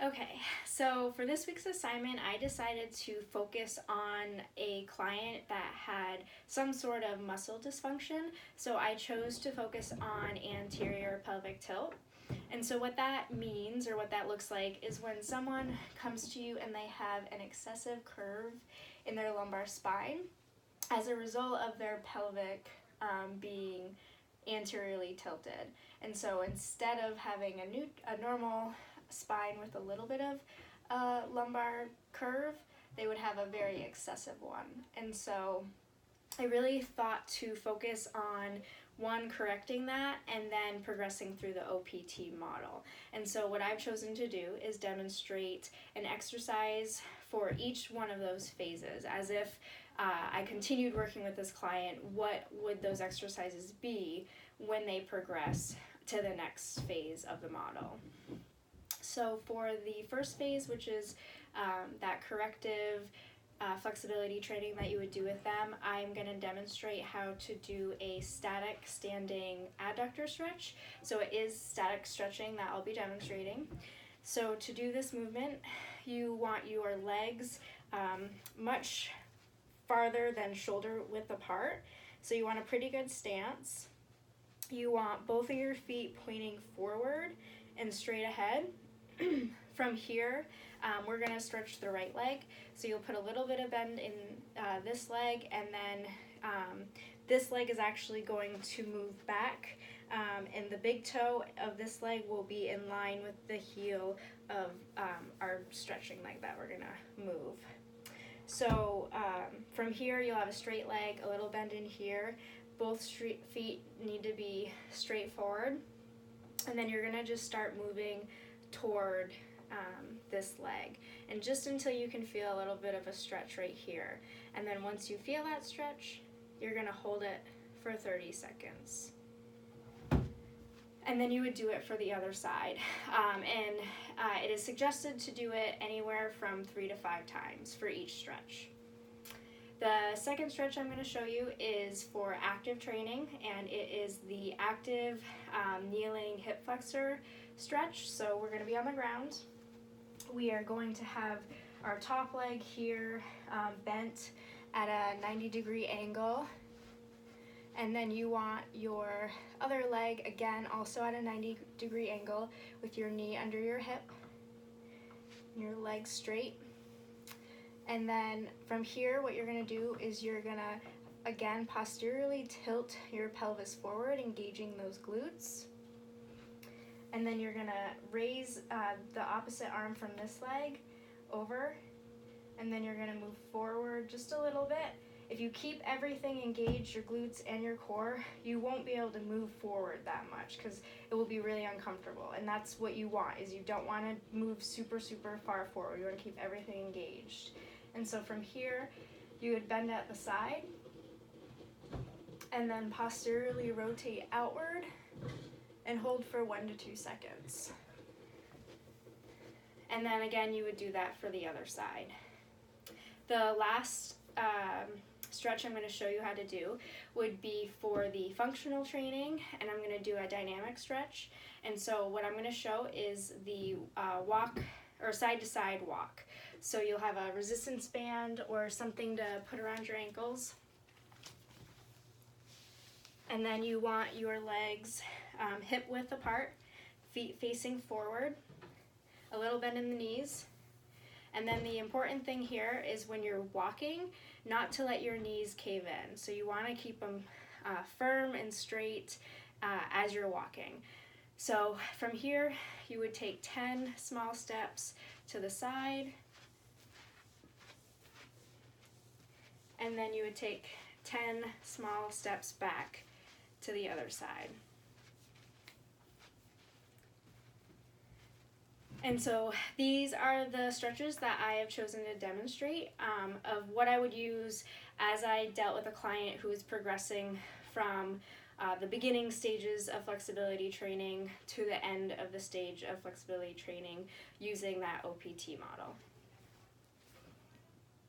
Okay, so for this week's assignment, I decided to focus on a client that had some sort of muscle dysfunction. So I chose to focus on anterior pelvic tilt. And so what that means, or what that looks like, is when someone comes to you and they have an excessive curve in their lumbar spine as a result of their pelvic being anteriorly tilted. And so instead of having a normal spine with a little bit of lumbar curve, they would have a very excessive one. And so I really thought to focus on one, correcting that, and then progressing through the OPT model. And so what I've chosen to do is demonstrate an exercise for each one of those phases, as if I continued working with this client. What would those exercises be when they progress to the next phase of the model? So for the first phase, which is that corrective flexibility training that you would do with them, I'm going to demonstrate how to do a static standing adductor stretch. So it is static stretching that I'll be demonstrating. So to do this movement, you want your legs much farther than shoulder width apart. So you want a pretty good stance. You want both of your feet pointing forward and straight ahead. From here, we're going to stretch the right leg. So you'll put a little bit of bend in this leg, and then this leg is actually going to move back, and the big toe of this leg will be in line with the heel of our stretching leg that we're going to move. So from here, you'll have a straight leg, a little bend in here. Both feet need to be straight forward, and then you're going to just start moving toward this leg, and just until you can feel a little bit of a stretch right here. And then once you feel that stretch, you're going to hold it for 30 seconds. And then you would do it for the other side. It is suggested to do it anywhere from 3 to 5 times for each stretch. The second stretch I'm going to show you is for active training, and it is the active kneeling hip flexor stretch. So we're going to be on the ground. We are going to have our top leg here bent at a 90-degree angle, and then you want your other leg again also at a 90-degree angle with your knee under your hip, your leg straight. And then from here, what you're going to do is you're going to again posteriorly tilt your pelvis forward, engaging those glutes. And then you're going to raise the opposite arm from this leg over, and then you're going to move forward just a little bit. If you keep everything engaged, your glutes and your core, you won't be able to move forward that much because it will be really uncomfortable. And that's what you want, is you don't want to move super far forward. You want to keep everything engaged. And so from here, you would bend at the side and then posteriorly rotate outward and hold for 1 to 2 seconds. And then again, you would do that for the other side. The last stretch I'm going to show you how to do would be for the functional training, and I'm going to do a dynamic stretch. And so what I'm going to show is the walk or side to side walk. So you'll have a resistance band or something to put around your ankles. And then you want your legs hip width apart, feet facing forward, a little bend in the knees. And then the important thing here is when you're walking, not to let your knees cave in. So you want to keep them firm and straight as you're walking. So from here, you would take 10 small steps to the side, and then you would take 10 small steps back to the other side. And so these are the stretches that I have chosen to demonstrate of what I would use as I dealt with a client who is progressing from the beginning stages of flexibility training to the end of the stage of flexibility training using that OPT model.